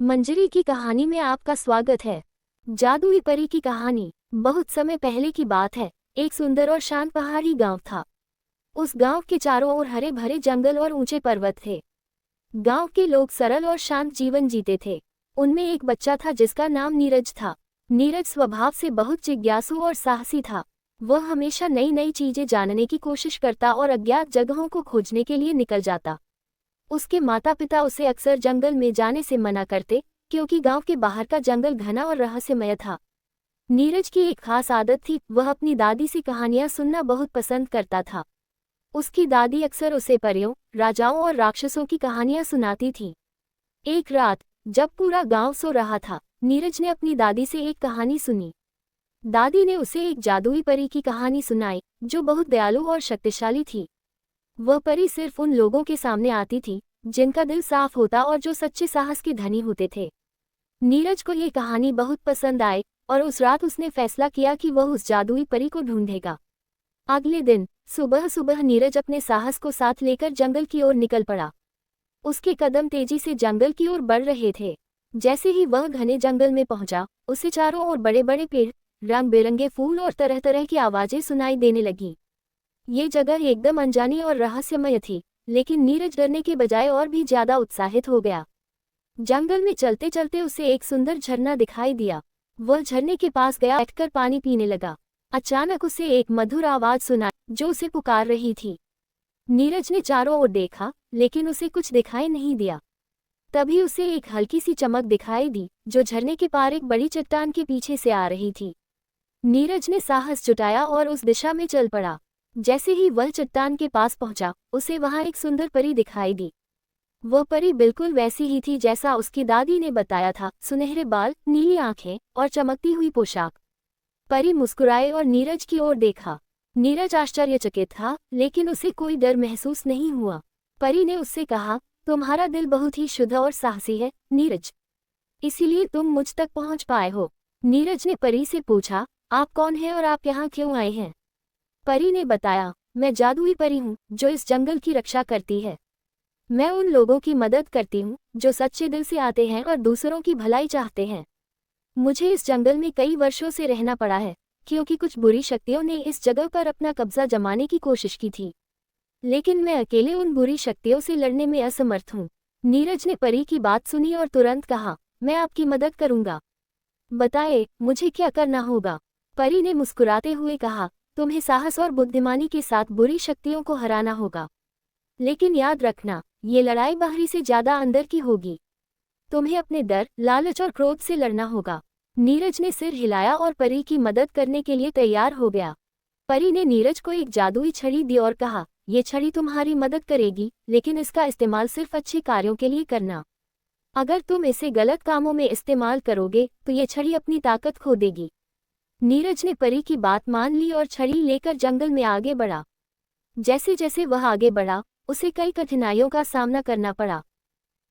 मंजरी की कहानी में आपका स्वागत है। जादुई परी की कहानी। बहुत समय पहले की बात है। एक सुंदर और शांत पहाड़ी गांव था। उस गांव के चारों ओर हरे भरे जंगल और ऊंचे पर्वत थे। गांव के लोग सरल और शांत जीवन जीते थे। उनमें एक बच्चा था जिसका नाम नीरज था। नीरज स्वभाव से बहुत जिज्ञासु और साहसी था। वह हमेशा नई नई चीजें जानने की कोशिश करता और अज्ञात जगहों को खोजने के लिए निकल जाता। उसके माता पिता उसे अक्सर जंगल में जाने से मना करते, क्योंकि गांव के बाहर का जंगल घना और रहस्यमय था। नीरज की एक खास आदत थी, वह अपनी दादी से कहानियां सुनना बहुत पसंद करता था। उसकी दादी अक्सर उसे परियों, राजाओं और राक्षसों की कहानियां सुनाती थी। एक रात, जब पूरा गांव सो रहा था, नीरज ने अपनी दादी से एक कहानी सुनी। दादी ने उसे एक जादुई परी की कहानी सुनाई, जो बहुत दयालु और शक्तिशाली थी। वह परी सिर्फ उन लोगों के सामने आती थी जिनका दिल साफ होता और जो सच्चे साहस के धनी होते थे। नीरज को ये कहानी बहुत पसंद आई और उस रात उसने फैसला किया कि वह उस जादुई परी को ढूंढेगा। अगले दिन सुबह सुबह नीरज अपने साहस को साथ लेकर जंगल की ओर निकल पड़ा। उसके कदम तेजी से जंगल की ओर बढ़ रहे थे। जैसे ही वह घने जंगल में पहुंचा, उसे चारों ओर बड़े बड़े पेड़, रंग बिरंगे फूल और तरह तरह की आवाजें सुनाई देने लगीं। ये जगह एकदम अनजानी और रहस्यमय थी, लेकिन नीरज डरने के बजाय और भी ज्यादा उत्साहित हो गया। जंगल में चलते चलते उसे एक सुंदर झरना दिखाई दिया। वह झरने के पास गया, बैठकर पानी पीने लगा। अचानक उसे एक मधुर आवाज सुनाई जो उसे पुकार रही थी। नीरज ने चारों ओर देखा, लेकिन उसे कुछ दिखाई नहीं दिया। तभी उसे एक हल्की सी चमक दिखाई दी, जो झरने के पार एक बड़ी चट्टान के पीछे से आ रही थी। नीरज ने साहस जुटाया और उस दिशा में चल पड़ा। जैसे ही वह चट्टान के पास पहुंचा, उसे वहां एक सुंदर परी दिखाई दी। वह परी बिल्कुल वैसी ही थी जैसा उसकी दादी ने बताया था, सुनहरे बाल, नीली आंखें और चमकती हुई पोशाक। परी मुस्कुराए और नीरज की ओर देखा। नीरज आश्चर्यचकित था, लेकिन उसे कोई डर महसूस नहीं हुआ। परी ने उससे कहा, तुम्हारा दिल बहुत ही शुद्ध और साहसी है, नीरज। इसीलिए तुम मुझ तक पहुंच पाए हो। नीरज ने परी से पूछा, आप कौन हैं और आप यहाँ क्यों आए हैं? परी ने बताया, मैं जादुई परी हूँ जो इस जंगल की रक्षा करती है। मैं उन लोगों की मदद करती हूँ जो सच्चे दिल से आते हैं और दूसरों की भलाई चाहते हैं। मुझे इस जंगल में कई वर्षों से रहना पड़ा है, क्योंकि कुछ बुरी शक्तियों ने इस जगह पर अपना कब्जा जमाने की कोशिश की थी। लेकिन मैं अकेले उन बुरी शक्तियों से लड़ने में असमर्थ हूँ। नीरज ने परी की बात सुनी और तुरंत कहा, मैं आपकी मदद करूँगा। बताए, मुझे क्या करना होगा? परी ने मुस्कुराते हुए कहा, तुम्हें साहस और बुद्धिमानी के साथ बुरी शक्तियों को हराना होगा। लेकिन याद रखना, ये लड़ाई बाहरी से ज्यादा अंदर की होगी। तुम्हें अपने डर, लालच और क्रोध से लड़ना होगा। नीरज ने सिर हिलाया और परी की मदद करने के लिए तैयार हो गया। परी ने नीरज को एक जादुई छड़ी दी और कहा, ये छड़ी तुम्हारी मदद करेगी, लेकिन इसका इस्तेमाल सिर्फ अच्छे कार्यों के लिए करना। अगर तुम इसे गलत कामों में इस्तेमाल करोगे तो ये छड़ी अपनी ताकत खो देगी। नीरज ने परी की बात मान ली और छड़ी लेकर जंगल में आगे बढ़ा। जैसे जैसे वह आगे बढ़ा, उसे कई कठिनाइयों का सामना करना पड़ा।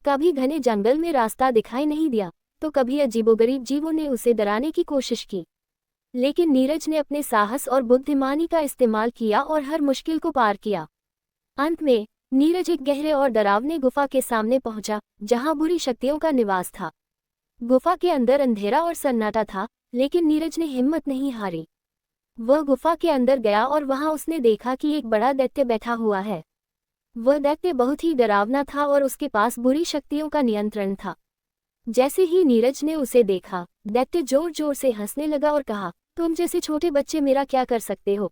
कभी घने जंगल में रास्ता दिखाई नहीं दिया, तो कभी अजीबोगरीब जीवों ने उसे डराने की कोशिश की। लेकिन नीरज ने अपने साहस और बुद्धिमानी का इस्तेमाल किया और हर मुश्किल को पार किया। अंत में नीरज एक गहरे और डरावने गुफा के सामने पहुंचा, जहां बुरी शक्तियों का निवास था। गुफा के अंदर अंधेरा और सन्नाटा था, लेकिन नीरज ने हिम्मत नहीं हारी। वह गुफा के अंदर गया और वहां उसने देखा कि एक बड़ा दैत्य बैठा हुआ है। वह दैत्य बहुत ही डरावना था और उसके पास बुरी शक्तियों का नियंत्रण था। जैसे ही नीरज ने उसे देखा, दैत्य जोर जोर से हंसने लगा और कहा, तुम जैसे छोटे बच्चे मेरा क्या कर सकते हो?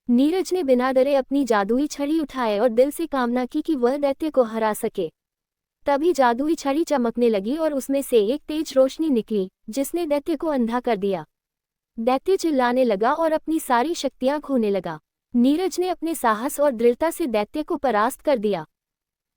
नीरज ने बिना डरे अपनी जादुई छड़ी उठाए और दिल से कामना की कि वह दैत्य को हरा सके। तभी जादुई छड़ी चमकने लगी और उसमें से एक तेज रोशनी निकली, जिसने दैत्य को अंधा कर दिया। दैत्य चिल्लाने लगा और अपनी सारी शक्तियां खोने लगा। नीरज ने अपने साहस और दृढ़ता से दैत्य को परास्त कर दिया।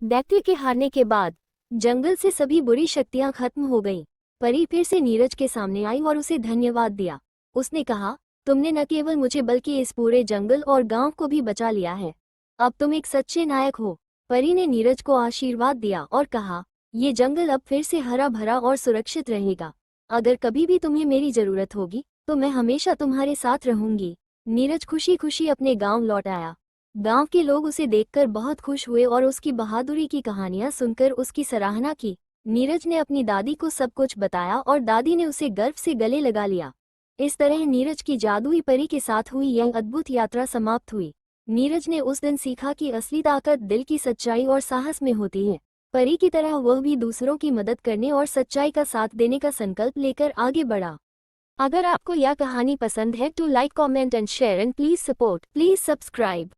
दैत्य के हारने के बाद जंगल से सभी बुरी शक्तियां खत्म हो गईं। परी फिर से नीरज के सामने आई और उसे धन्यवाद दिया। उसने कहा, तुमने न केवल मुझे बल्कि इस पूरे जंगल और गांव को भी बचा लिया है। अब तुम एक सच्चे नायक हो। परी ने नीरज को आशीर्वाद दिया और कहा, ये जंगल अब फिर से हरा भरा और सुरक्षित रहेगा। अगर कभी भी तुम्हें मेरी जरूरत होगी तो मैं हमेशा तुम्हारे साथ रहूंगी। नीरज खुशी खुशी अपने गांव लौट आया। गांव के लोग उसे देखकर बहुत खुश हुए और उसकी बहादुरी की कहानियां सुनकर उसकी सराहना की। नीरज ने अपनी दादी को सब कुछ बताया और दादी ने उसे गर्व से गले लगा लिया। इस तरह नीरज की जादुई परी के साथ हुई यह अद्भुत यात्रा समाप्त हुई। नीरज ने उस दिन सीखा कि असली ताकत दिल की सच्चाई और साहस में होती है। परी की तरह वह भी दूसरों की मदद करने और सच्चाई का साथ देने का संकल्प लेकर आगे बढ़ा। अगर आपको यह कहानी पसंद है तो like, comment and share and please support, please subscribe.